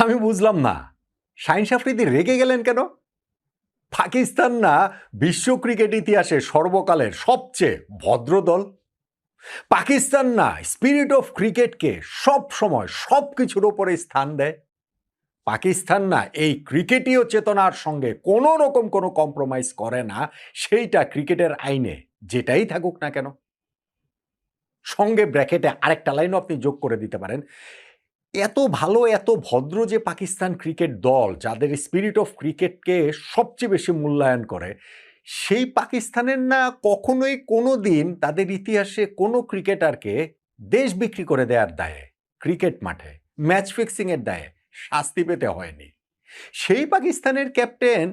আমি বুঝলাম না, শাহিন আফ্রিদি রেগে গেলেন কেন? পাকিস্তান না বিশ্ব ক্রিকেট ইতিহাসে সর্বকালের সবচেয়ে ভদ্র দল? পাকিস্তান না স্পিরিট অফ ক্রিকেটকে সব সময় সব কিছুর ওপরে স্থান দেয়? পাকিস্তান না এই ক্রিকেটীয় চেতনার সঙ্গে কোনো রকম কোনো কম্প্রোমাইজ করে না, সেইটা ক্রিকেটের আইনে যেটাই থাকুক না কেন। সঙ্গে ব্র্যাকেটে আরেকটা লাইনও আপনি যোগ করে দিতে পারেন, এত ভালো এত ভদ্র যে পাকিস্তান ক্রিকেট দল, যাদের স্পিরিট অফ ক্রিকেটকে সবচেয়ে বেশি মূল্যায়ন করে, সেই পাকিস্তানের না কখনোই কোনো দিন তাদের ইতিহাসে কোনো ক্রিকেটারকে দেশ বিক্রি করে দেওয়ার দায়ে, ক্রিকেট মাঠে ম্যাচ ফিক্সিংয়ের দায়ে শাস্তি পেতে হয়নি। সেই পাকিস্তানের ক্যাপ্টেন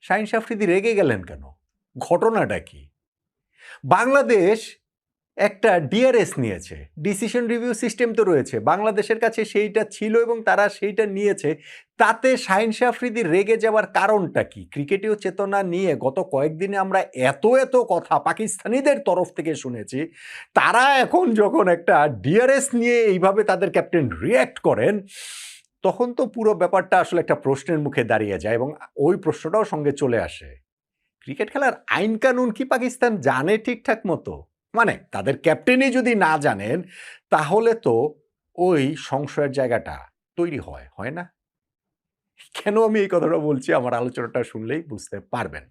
শাহিন আফ্রিদি রেগে গেলেন কেন? ঘটনাটা কি? বাংলাদেশ একটা ডিআরএস নিয়েছে, ডিসিশন রিভিউ সিস্টেম তো রয়েছে, বাংলাদেশের কাছে সেইটা ছিল এবং তারা সেইটা নিয়েছে। তাতে শাহিন আফ্রিদি রেগে যাওয়ার কারণটা কি? ক্রিকেটীয় চেতনা নিয়ে গত কয়েকদিনে আমরা এত এত কথা পাকিস্তানিদের তরফ থেকে শুনেছি, তারা এখন যখন একটা ডিআরএস নিয়ে এইভাবে তাদের ক্যাপ্টেন রিয়্যাক্ট করেন, তখন তো পুরো ব্যাপারটা আসলে একটা প্রশ্নের মুখে দাঁড়িয়ে যায় এবং ওই প্রশ্নটাও সঙ্গে চলে আসে, ক্রিকেট খেলার আইন কানুন কি পাকিস্তান জানে ঠিকঠাক মতো? মানে তাদের ক্যাপ্টেনই যদি না জানেন, তাহলে তো ওই সংশয়ের জায়গাটা তৈরি হয় না? কেন আমি এই কথাটা বলছি, আমার আলোচনাটা শুনলেই বুঝতে পারবেন।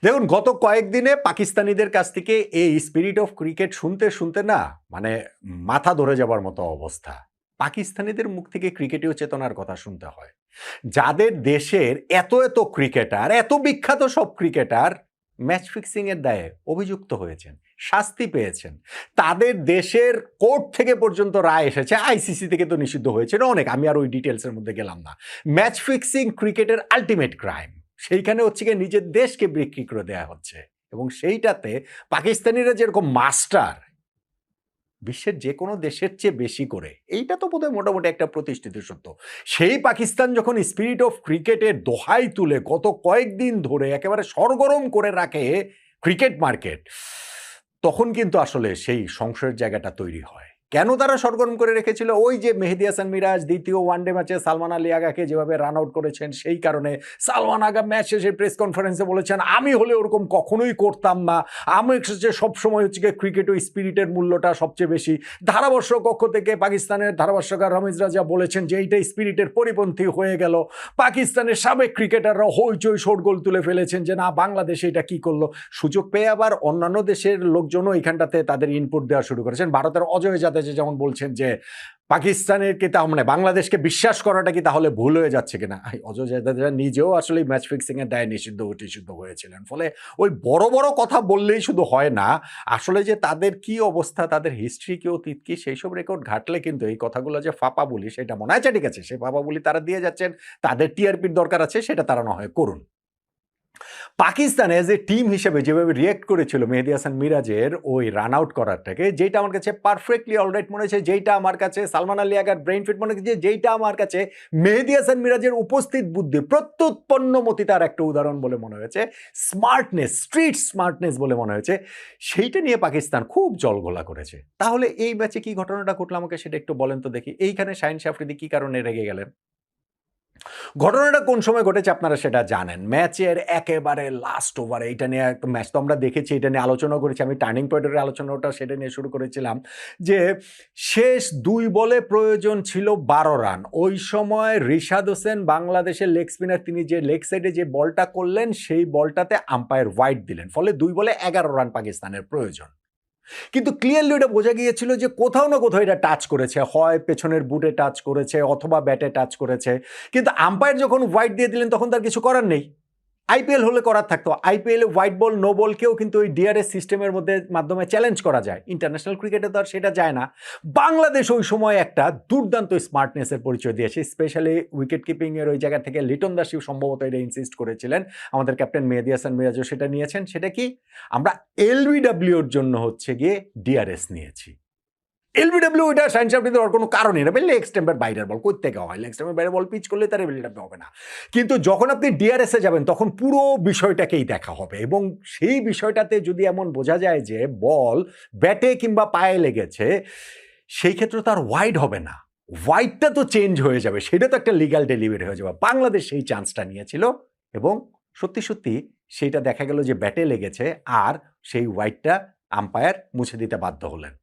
দেখুন, গত কয়েকদিনে পাকিস্তানিদের কাছ থেকে এই স্পিরিট অফ ক্রিকেট শুনতে শুনতে না মানে মাথা ধরে যাবার মতো অবস্থা। পাকিস্তানিদের মুখ থেকে ক্রিকেটীয় চেতনার কথা শুনতে হয়, যাদের দেশের এত এত ক্রিকেটার, এত বিখ্যাত সব ক্রিকেটার ম্যাচ ফিক্সিং এর দায়ে অভিযুক্ত হয়েছেন, শাস্তি পেয়েছেন, তাদের দেশের কোর্ট থেকে পর্যন্ত রায় এসেছে, আইসিসি থেকে তো নিষিদ্ধ হয়েছে অনেক, আমি আর ওই ডিটেলসের মধ্যে গেলাম না। ম্যাচ ফিক্সিং ক্রিকেটের আলটিমেট ক্রাইম, সেইখানে হচ্ছে গিয়ে নিজের দেশকে বিক্রি করে দেওয়া হচ্ছে, এবং সেইটাতে পাকিস্তানিরা যেরকম মাস্টার, বিশ্বের যে কোনো দেশের চেয়ে বেশি করে, এইটা তো বোধহয় মোটামুটি একটা প্রতিষ্ঠিত সত্য। সেই পাকিস্তান যখন স্পিরিট অফ ক্রিকেটের দোহাই তুলে গত কয়েকদিন ধরে একেবারে সরগরম করে রাখে ক্রিকেট মার্কেট, তখন কিন্তু আসলে সেই সংশয়ের জায়গাটা তৈরি হয়। কেন তারা সরগরম করে রেখেছিল? ওই যে মেহেদী হাসান মিরাজ দ্বিতীয় ওয়ানডে ম্যাচে সালমান আলী আগাকে যেভাবে রান আউট করেছেন, সেই কারণে সালমান আগা ম্যাচ শেষে প্রেস কনফারেন্সে বলেছেন, আমি হলে ওরকম কখনোই করতাম না, আমি সবসময় হচ্ছে গিয়ে ক্রিকেট ও স্পিরিটের মূল্যটা সবচেয়ে বেশি। ধারাভাষ্যক কক্ষ থেকে পাকিস্তানের ধারাভাষ্যকার রমিজ রাজা বলেছেন যে এইটা স্পিরিটের পরিপন্থী হয়ে গেল। পাকিস্তানের সাবেক ক্রিকেটাররা হইচই শোরগোল তুলে ফেলেছেন যে না, বাংলাদেশ এটা কি করলো। সুযোগ পেয়ে আবার অন্যান্য দেশের লোকজনও এখানটাতে তাদের ইনপুট দেওয়া শুরু করেছেন। ভারতের অজয় জাদেজা যেমন বলছেন যে পাকিস্তানের কি তা মানে বাংলাদেশকে বিশ্বাস করাটা কি তাহলে ভুল হয়ে যাচ্ছে কিনা। অজয় জাদেজা নিজেও আসলে ম্যাচ ফিক্সিং এর দায়ে নিষিদ্ধ হয়েছিলেন। ফলে ওই বড় বড় কথা বললেই শুধু হয় না, আসলে যে তাদের কি অবস্থা, তাদের হিস্ট্রি কি অতীত কি, সেই সব রেকর্ড ঘাটলে কিন্তু এই কথাগুলো যে ফাঁপা বলি সেটা মনে হয়। আচ্ছা ঠিক আছে, সেই ফাঁপা বলি তারা দিয়ে যাচ্ছেন, তাদের টিআরপির দরকার আছে, সেটা তারা না হয় করুন। পাকিস্তান এজ এ টিম হিসেবে যেভাবে রিয়েক্ট করেছিল মেহেদী হাসান মিরাজের ওই রান আউট করারটাকে, যেটা আমার কাছে পারফেক্টলি অলরাইট মনে হয়েছে, যেইটা আমার কাছে সালমান আলী আগার ব্রেইন ফিট মনে হয়েছে, যেইটা আমার কাছে মেহেদী হাসান মিরাজের উপস্থিত বুদ্ধি প্রত্যুৎপন্নমতিতার একটা উদাহরণ বলে মনে হয়েছে, স্মার্টনেস, স্ট্রিট স্মার্টনেস বলে মনে হয়েছে, সেইটা নিয়ে পাকিস্তান খুব জলঘোলা করেছে। তাহলে এই ম্যাচে কি ঘটনাটা ঘটলো আমাকে সেটা একটু বলেন তো দেখি। এইখানে শাহিন আফ্রিদি কি কারণে রেগে গেলেন? ঘটনাটা কোন সময় ঘটেছে আপনারা সেটা জানেন। ম্যাচের একেবারে লাস্ট ওভারে, এইটা নিয়ে ম্যাচ তো আমরা দেখেছি, এটা নিয়ে আলোচনা করেছি, আমি টার্নিং পয়েন্টের আলোচনাটা সেটা নিয়ে শুরু করেছিলাম যে শেষ ২ বলে প্রয়োজন ছিল ১২ রান। ওই সময় রিশাদ হোসেন বাংলাদেশের লেগ স্পিনার, তিনি যে লেগ সাইডে যে বলটা করলেন সেই বলটাতে আম্পায়ার ওয়াইড দিলেন, ফলে ২ বলে ১১ রান পাকিস্তানের প্রয়োজন। কিন্তু ক্লিয়ারলি এটা বোঝা গিয়েছিল যে কোথাও না কোথাও এটা টাচ করেছে, হয় পেছনের বুটে টাচ করেছে অথবা ব্যাটে টাচ করেছে, কিন্তু আম্পায়ার যখন হোয়াইট দিয়ে দিলেন তখন তার কিছু করার নেই। আইপিএল হলে করার থাকতো, আইপিএল এ হোয়াইট বল নো বলকেও কিন্তু ওই ডিআরএস সিস্টেমের মধ্যে মাধ্যমে চ্যালেঞ্জ করা যায়, ইন্টারন্যাশনাল ক্রিকেটে তো আর সেটা যায় না। বাংলাদেশ ওই সময় একটা দুর্দান্ত স্মার্টনেসের পরিচয় দিয়েছে, স্পেশালি উইকেট কিপিং এর ওই জায়গা থেকে লিটন দাসও সম্ভবত এটা ইনসিস্ট করেছিলেন, আমাদের ক্যাপ্টেন মেহেদী হাসান মিরাজও সেটা নিয়েছেন। সেটা কি, আমরা এলবিডব্লিউর জন্য হচ্ছে গিয়ে ডিআরএস নিয়েছি। এলবিডব্লিউ ওইটা শাহিন আফ্রিদির ওর কোনো কারণই না, লেগ স্ট্যাম্পের বাইরের বল কই থেকে হয়, লেগ স্ট্যাম্পের বাইরে বল পিচ করলে তার এলবিডব্লিউ হবে না। কিন্তু যখন আপনি ডিআরএসে যাবেন তখন পুরো বিষয়টাকেই দেখা হবে, এবং সেই বিষয়টাতে যদি এমন বোঝা যায় যে বল ব্যাটে কিংবা পায়ে লেগেছে, সেই ক্ষেত্রে তার ওয়াইড হবে না। হোয়াইটটা তো চেঞ্জ হয়ে যাবে, সেটা তো একটা লিগ্যাল ডেলিভারি হয়ে যাবে। বাংলাদেশ সেই চান্সটা নিয়েছিল এবং সত্যি সত্যি সেইটা দেখা গেল যে ব্যাটে লেগেছে, আর সেই হোয়াইটটা আম্পায়ার মুছে দিতে বাধ্য হলেন।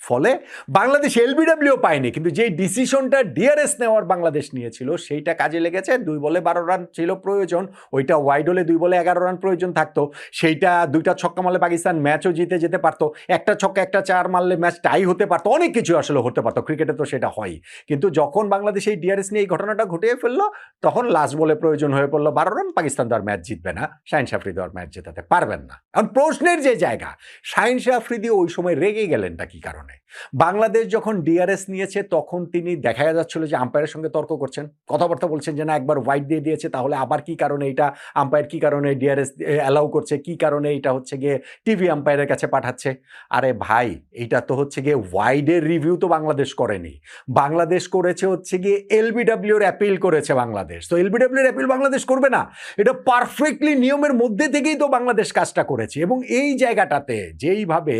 ফলে বাংলাদেশ এলবিডব্লিউ পায়নি, কিন্তু যেই ডিসিশনটা ডিআরএস নেওয়ার বাংলাদেশ নিয়েছিল সেইটা কাজে লেগেছে। 2 বলে 12 রান ছিল প্রয়োজন, ওইটা ওয়াইড হলে 2 বলে 11 রান প্রয়োজন থাকতো। সেইটা 2টা ছক্কা মারলে পাকিস্তান ম্যাচও জিতে যেতে পারতো, একটা ছক্কা একটা 4 মারলে ম্যাচ টাই হতে পারতো, অনেক কিছু আসলে হতে পারতো, ক্রিকেটে তো সেটা হয়। কিন্তু যখন বাংলাদেশ এই ডিআরএস নিয়ে এই ঘটনাটা ঘটিয়ে ফেললো, তখন লাস্ট বলে প্রয়োজন হয়ে পড়লো 12 রান, পাকিস্তান তো আর ম্যাচ জিতবে না, শাহিন আফ্রিদি আর ম্যাচ জেতাতে পারবেন না। এখন প্রশ্নের যে জায়গা, শাহিন আফ্রিদি ওই সময় রেগে গেলেনটা কি কারণে? বাংলাদেশ যখন ডিআরএস নিয়েছে তখন তিনি দেখা যাচ্ছিল যে আম্পায়ারের সঙ্গে তর্ক করছেন, কথাবার্তা বলছেন যে না একবার হোয়াইট দিয়ে দিয়েছে, তাহলে আবার কি কারণে এটা আম্পায়ার কি কারণে ডিআরএস অ্যালাউ করছে, কি কারণে এটা হচ্ছে গিয়ে টিভি আম্পায়ারের কাছে পাঠাচ্ছে। আরে ভাই, এইটা তো হচ্ছে গিয়ে ওয়াইডের রিভিউ তো বাংলাদেশ করেনি, বাংলাদেশ করেছে হচ্ছে গিয়ে এলবিডব্লিউর অ্যাপিল করেছে বাংলাদেশ। তো এলবিডব্লিউর অ্যাপিল বাংলাদেশ করবে না? এটা পারফেক্টলি নিয়মের মধ্যে থেকেই তো বাংলাদেশ কাজটা করেছে। এবং এই জায়গাটাতে যেইভাবে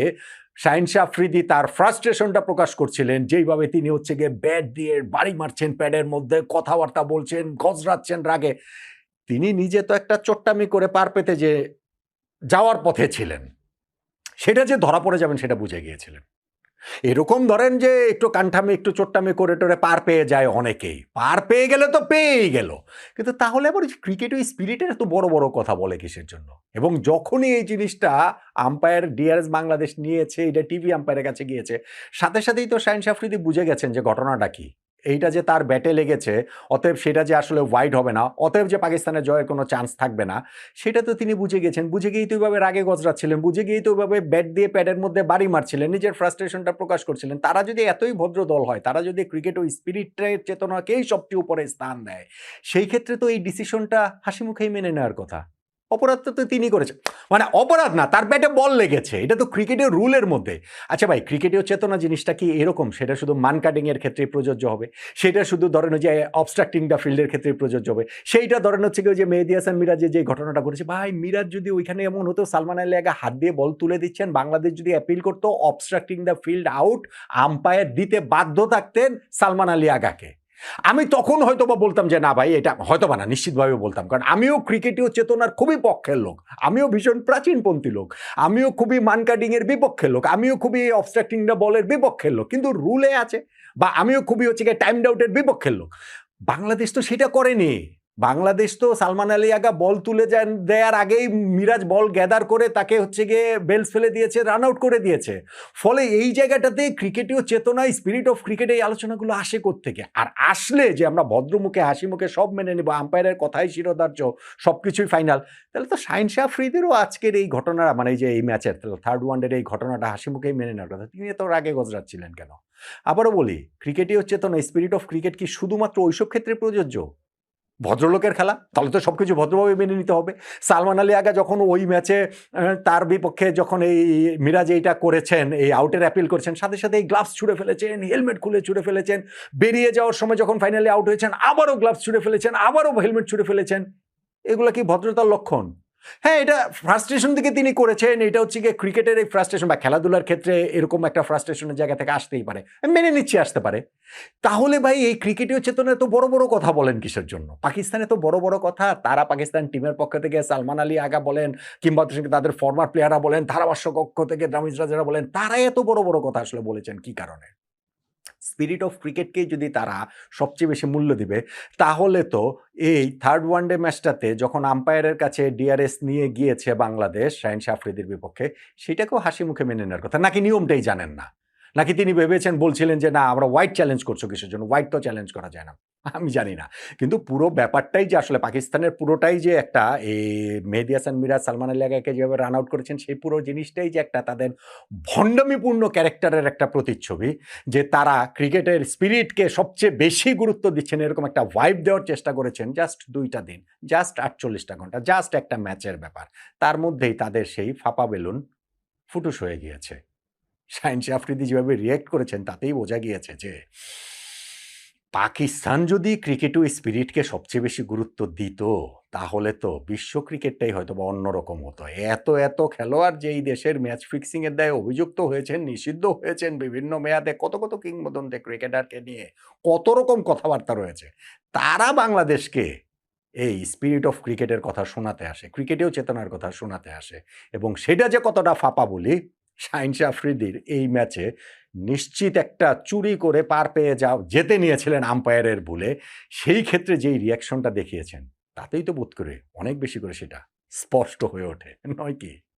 শাহিন আফ্রিদি তার ফ্রাস্ট্রেশনটা প্রকাশ করছিলেন, যেইভাবে তিনি হচ্ছে গিয়ে ব্যাট দিয়ে বাড়ি মারছেন প্যাডের মধ্যে, কথাবার্তা বলছেন, গজরাচ্ছেন রাগে, তিনি নিজে তো একটা চোট্টামি করে পার পেতে যে যাওয়ার পথে ছিলেন, সেটা যে ধরা পড়ে যাবেন সেটা বুঝে গিয়েছিলেন। এরকম ধরেন যে একটু কান্ঠামি একটু চোট্টামি করে টোরে পার পেয়ে যায় অনেকেই, পার পেয়ে গেলে তো পেয়েই গেল, কিন্তু তাহলে আবার ক্রিকেট ওই স্পিরিটের এত বড় বড় কথা বলে কিসের জন্য? এবং যখনই এই জিনিসটা আম্পায়ার ডিআরএস বাংলাদেশ নিয়েছে, এটা টিভি আম্পায়ারের কাছে গিয়েছে, সাথে সাথেই তো শাহিন আফ্রিদি বুঝে গেছেন যে ঘটনাটা কি, এইটা যে তার ব্যাটে লেগেছে, অতএব সেটা যে আসলে ওয়াইড হবে না, অতএব যে পাকিস্তানের জয়ের কোনো চান্স থাকবে না, সেটা তো তিনি বুঝে গেছেন। বুঝে গিয়েই তো ওইভাবে রাগে গজরাচ্ছিলেন, বুঝে গিয়েই তো ওইভাবে ব্যাট দিয়ে প্যাডের মধ্যে বাড়ি মারছিলেন, নিজের ফ্রাস্ট্রেশনটা প্রকাশ করছিলেন। তারা যদি এতই ভদ্র দল হয়, তারা যদি ক্রিকেট ও স্পিরিটের চেতনাকেই সবচেয়ে উপরে স্থান দেয়, সেই ক্ষেত্রে তো এই ডিসিশনটা হাসি মুখেই মেনে নেওয়ার কথা। অপরাধ তো তিনি করেছেন, মানে অপরাধ না, তার ব্যাটে বল লেগেছে, এটা তো ক্রিকেটের রুলের মধ্যে। আচ্ছা ভাই, ক্রিকেটীয় চেতনা জিনিসটা কি এরকম? সেটা শুধু মান কাটিং এর ক্ষেত্রে প্রযোজ্য হবে, সেটা শুধু ধরেন যে অবস্ট্রাক্টিং দ্য ফিল্ডের ক্ষেত্রে প্রযোজ্য হবে, সেইটা ধরেন হচ্ছে কি যে মেহেদী হাসান মিরাজের যে ঘটনাটা ঘটেছে, ভাই মিরাজ যদি ওইখানে এমন হতো, সালমান আলী আগা হাত দিয়ে বল তুলে দিচ্ছেন, বাংলাদেশ যদি অ্যাপিল করতো obstructing the field out, umpire দিতে বাধ্য থাকতেন সালমান আলী আগাকে, আমি তখন হয়তো বা বলতাম যে না ভাই, এটা হয়তো বা না, নিশ্চিতভাবে বলতাম, কারণ আমিও ক্রিকেটীয় চেতনার খুবই পক্ষের লোক, আমিও ভীষণ প্রাচীনপন্থী লোক, আমিও খুবই মান কাটিং এর বিপক্ষের লোক, আমিও খুবই অবস্ট্রাক্টিং দ্য বলের বিপক্ষের লোক, কিন্তু রুলে আছে, বা আমিও খুবই হচ্ছে গিয়ে টাইম আউটের বিপক্ষের লোক। বাংলাদেশ তো সেটা করেনি। বাংলাদেশ তো সালমান আলী আগা বল তুলে দেওয়ার আগেই মিরাজ বল গ্যাদার করে তাকে হচ্ছে গিয়ে বেলস ফেলে দিয়েছে, রান আউট করে দিয়েছে। ফলে এই জায়গাটাতে ক্রিকেটীয় চেতনা, স্পিরিট অফ ক্রিকেট, এই আলোচনাগুলো আসে কোত্থেকে? আর আসলে যে আমরা ভদ্রমুখে হাসি মুখে সব মেনে নেব, আম্পায়ারের কথাই শিরোধার্য, সবকিছুই ফাইনাল, তাহলে তো শাহিন আফ্রিদিরও আজকের এই ঘটনা, মানে এই যে এই ম্যাচের থার্ড ওয়ানডের এই ঘটনাটা হাসি মুখেই মেনে নেওয়ার কথা। তিনি তো আগে গজরাচ্ছিলেন কেন? আবারও বলি, ক্রিকেটীয় চেতনা, স্পিরিট অফ ক্রিকেট কি শুধুমাত্র ওইসব ক্ষেত্রে প্রযোজ্য? ভদ্রলোকের খেলা, তাহলে তো সবকিছু ভদ্রভাবে মেনে নিতে হবে। সালমান আলী আগা যখন ওই ম্যাচে তার বিপক্ষে যখন এই মিরাজ এইটা করেছেন, এই আউটের অ্যাপিল করেছেন, সাথে সাথে এই গ্লাভস ছুঁড়ে ফেলেছেন, হেলমেট খুলে ছুঁড়ে ফেলেছেন, বেরিয়ে যাওয়ার সময় যখন ফাইনালি আউট হয়েছেন আবারও গ্লাভস ছুঁড়ে ফেলেছেন, আবারও হেলমেট ছুঁড়ে ফেলেছেন, এগুলো কি ভদ্রতার লক্ষণ? হ্যাঁ, এটা ফ্রাস্ট্রেশন থেকে তিনি করেছেন, এটা হচ্ছে গিয়ে ক্রিকেটের এই ফ্রাস্ট্রেশন বা খেলাধুলার ক্ষেত্রে এরকম একটা ফ্রাস্ট্রেশনের জায়গা থেকে আসতেই পারে, আমি মেনে নিচ্ছি আসতে পারে। তাহলে ভাই এই ক্রিকেটীয় চেতনায় তো বড় বড় কথা বলেন কিসের জন্য? পাকিস্তানে তো বড় বড় কথা, তারা পাকিস্তান টিমের পক্ষ থেকে সালমান আলী আগা বলেন, কিংবা তাদের ফরমার প্লেয়াররা বলেন, ধারাভাষ্য কক্ষ থেকে রামিজ রাজারা বলেন, তারা এত বড় বড় কথা আসলে বলেছেন কি কারণে? স্পিরিট অফ ক্রিকেটকেই যদি তারা সবচেয়ে বেশি মূল্য দিবে, তাহলে তো এই থার্ড ওয়ানডে ম্যাচটাতে যখন আম্পায়ারের কাছে ডিআরএস নিয়ে গিয়েছে বাংলাদেশ শাহিন আফ্রিদির বিপক্ষে, সেটাকেও হাসি মুখে মেনে নেওয়ার কথা, নাকি নিয়মটাই জানেন না? নাকি তিনি ভেবেছেন, বলছিলেন যে না আমরা হোয়াইট চ্যালেঞ্জ করছো কিসের জন্য? হোয়াইট তো চ্যালেঞ্জ করা যায় না, আমি জানি না। কিন্তু পুরো ব্যাপারটাই যে আসলে পাকিস্তানের পুরোটাই যে একটা এই মেহেদী হাসান মিরাজ, সালমান আলী আগাকে যেভাবে রান আউট করেছেন, সেই পুরো জিনিসটাই যে একটা তাদের ভণ্ডামিপূর্ণ ক্যারেক্টারের একটা প্রতিচ্ছবি, যে তারা ক্রিকেটের স্পিরিটকে সবচেয়ে বেশি গুরুত্ব দিচ্ছেন, এরকম একটা ভাইব দেওয়ার চেষ্টা করেছেন। জাস্ট 2টা দিন, জাস্ট 48টা ঘন্টা, জাস্ট একটা ম্যাচের ব্যাপার, তার মধ্যেই তাদের সেই ফাঁপা বেলুন ফুটুস হয়ে গিয়েছে। শাহিন আফ্রিদি যেভাবে রিয়েক্ট করেছেন, তাতেই বোঝা গিয়েছে যে পাকিস্তান যদি ক্রিকেট ও স্পিরিটকে সবচেয়ে বেশি গুরুত্ব দিত, তাহলে তো বিশ্ব ক্রিকেটটাই হয়তো বা অন্যরকম হতো। এত খেলোয়াড় যে এই দেশের ম্যাচ ফিক্সিং এর দায়ে অভিযুক্ত হয়েছেন, নিষিদ্ধ হয়েছেন বিভিন্ন মেয়াদে, কত কিংবদন্তি ক্রিকেটারকে নিয়ে কত রকম কথাবার্তা রয়েছে। তারা বাংলাদেশকে এই স্পিরিট অফ ক্রিকেটের কথা শোনাতে আসে, ক্রিকেটেও চেতনার কথা শোনাতে আসে, এবং সেটা যে কতটা ফাঁপা বলি, শাহিন শাহ আফ্রিদির এই ম্যাচে নিশ্চিত একটা চুরি করে পার পেয়ে যেতে নিয়েছিলেন আম্পায়ারের ভুলে। সেই ক্ষেত্রে যেই রিয়াকশনটা দেখিয়েছেন, তাতেই তো বোধ করে অনেক বেশি করে সেটা স্পষ্ট হয়ে ওঠে, নয় কি?